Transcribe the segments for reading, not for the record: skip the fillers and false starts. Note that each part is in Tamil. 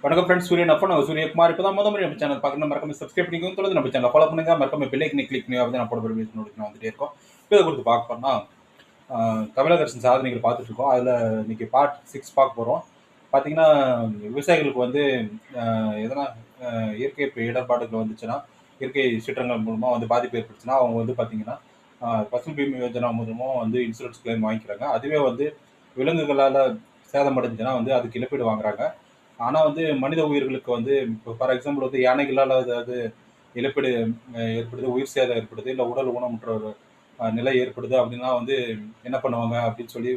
வணக்கம் ஃப்ரெண்ட்ஸ், சூரியன் அப்போ நான் சூரியகுமார். இப்போ தான் முறை நம்ம சேனல் பார்க்கணும், மறக்காம சப்ஸ்கிரைப் பண்ணிக்கோங்க. தொடர்ந்து நம்ம சேனல் ஃபாலோ பண்ணுங்க, மறக்காம பெல் ஐக்கனை கிளிக் பண்ணி வந்து நான் போட நோட்டிஃபிகேஷன் வந்துட்டே இருக்கோம். இதை கொடுத்து பார்க்க போறோம்னா தமிழக அரசின் சாதனைகள் பார்த்துட்டு இருக்கோம். அதில் இன்னைக்கு பார்ட் 6 பார்க்க போகிறோம். பார்த்தீங்கன்னா, விவசாயிகளுக்கு வந்து எதனா இயற்கை இடர்பாடுகள் வந்துச்சுன்னா, இயற்கை சீற்றங்கள் மூலமாக வந்து பாதிப்பு ஏற்பட்டுச்சுன்னா, அவங்க வந்து பார்த்தீங்கன்னா பசுமை பீமா யோஜனா மூலமாக வந்து இன்சூரன்ஸ் கிளைம் வாங்கிக்கிறாங்க. அதுவே வந்து விலங்குகளால் சேதமடைஞ்சுன்னா வந்து அதுக்கு இழப்பீடு வாங்குறாங்க. ஆனா வந்து மனித உயிர்களுக்கு வந்து இப்போ ஃபார் எக்ஸாம்பிள் வந்து யானைகளால ஏதாவது இழப்பீடு ஏற்படுது, உயிர் சேதம் ஏற்படுது, இல்ல உடல் ஊனமுற்ற ஒரு நிலை ஏற்படுது அப்படின்னா வந்து என்ன பண்ணுவாங்க அப்படின்னு சொல்லி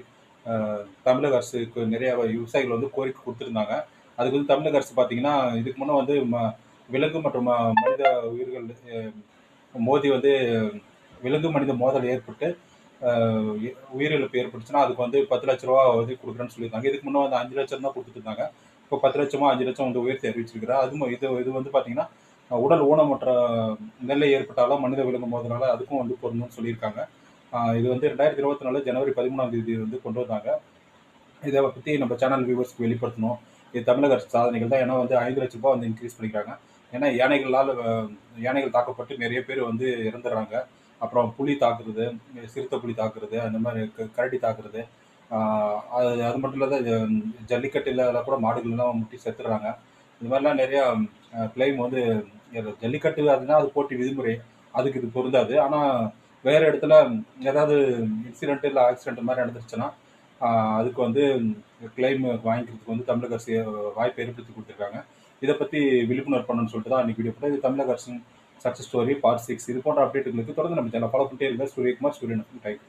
தமிழக அரசுக்கு நிறைய விவசாயிகள் வந்து கோரிக்கை கொடுத்துருந்தாங்க. அதுக்கு வந்து தமிழக அரசு பார்த்தீங்கன்னா, இதுக்கு முன்னே வந்து விலங்கு மற்றும் மனித உயிர்கள் மோதி வந்து விலங்கு மனித மோதல் ஏற்பட்டு உயிரிழப்பு ஏற்பட்டுச்சுன்னா அதுக்கு வந்து 10 லட்ச ரூபா வந்து கொடுக்குறேன்னு சொல்லியிருந்தாங்க. இதுக்கு முன்னே வந்து 5 லட்சம் தான் கொடுத்துட்டு இருந்தாங்க. இப்போ 10 லட்சமோ 5 லட்சம் வந்து உயர்த்தி அறிவிச்சிருக்கிறார். இது வந்து பார்த்தீங்கன்னா உடல் ஊனமுற்ற நிலை ஏற்பட்டாலும் மனித விலங்கு மோதலால் அதுக்கும் வந்து பொருந்தும்னு சொல்லியிருக்காங்க. இது வந்து 2024 ஜனவரி 13ஆம் தேதி வந்து கொண்டு வந்தாங்க. இதை பற்றி நம்ம சேனல் வியூவர்ஸ்க்கு வெளிப்படுத்தணும். இது தமிழக அரசு சாதனைகள் தான். ஏன்னா வந்து 5 லட்ச ரூபாய் வந்து இன்க்ரீஸ் பண்ணிக்கிறாங்க. ஏன்னா யானைகள் தாக்கப்பட்டு நிறைய பேர் வந்து இறந்துடுறாங்க. அப்புறம் புலி தாக்குறது, சிறுத்தை புலி தாக்குறது, அந்த மாதிரி கரடி தாக்குறது. அது அது மட்டும் இல்லாத ஜல்லிக்கட்டுல கூட மாடுகள்லாம் முட்டி செத்துடுறாங்க. இந்த மாதிரிலாம் நிறையா கிளைம் வந்து ஜல்லிக்கட்டு அதுனா அது போட்டி விதிமுறை. அதுக்கு இது பொருந்தாது. ஆனால் வேறு இடத்துல ஏதாவது இன்சிடென்ட் இல்லை ஆக்சிடென்ட் மாதிரி நடந்துருச்சுன்னா அதுக்கு வந்து கிளைம் வாங்கிக்கிறதுக்கு வந்து தமிழக அரசு வாய்ப்பை ஏற்படுத்தி கொடுத்துருக்காங்க. இதை பற்றி விழிப்புணர்வு பண்ணணும்னு சொல்லிட்டு தான் இன்னைக்கு வீடியோ போட்டேன். இது தமிழக அரசின் சக்ஸஸ் ஸ்டோரி பார்ட் 6. இது போன்ற அப்டேட்டுகளுக்கு தொடர்ந்து நம்ம சேனல் ஃபாலோ பண்ணிட்டே இருங்க. சூரியகுமார், சூரியன். தேங்க்யூ.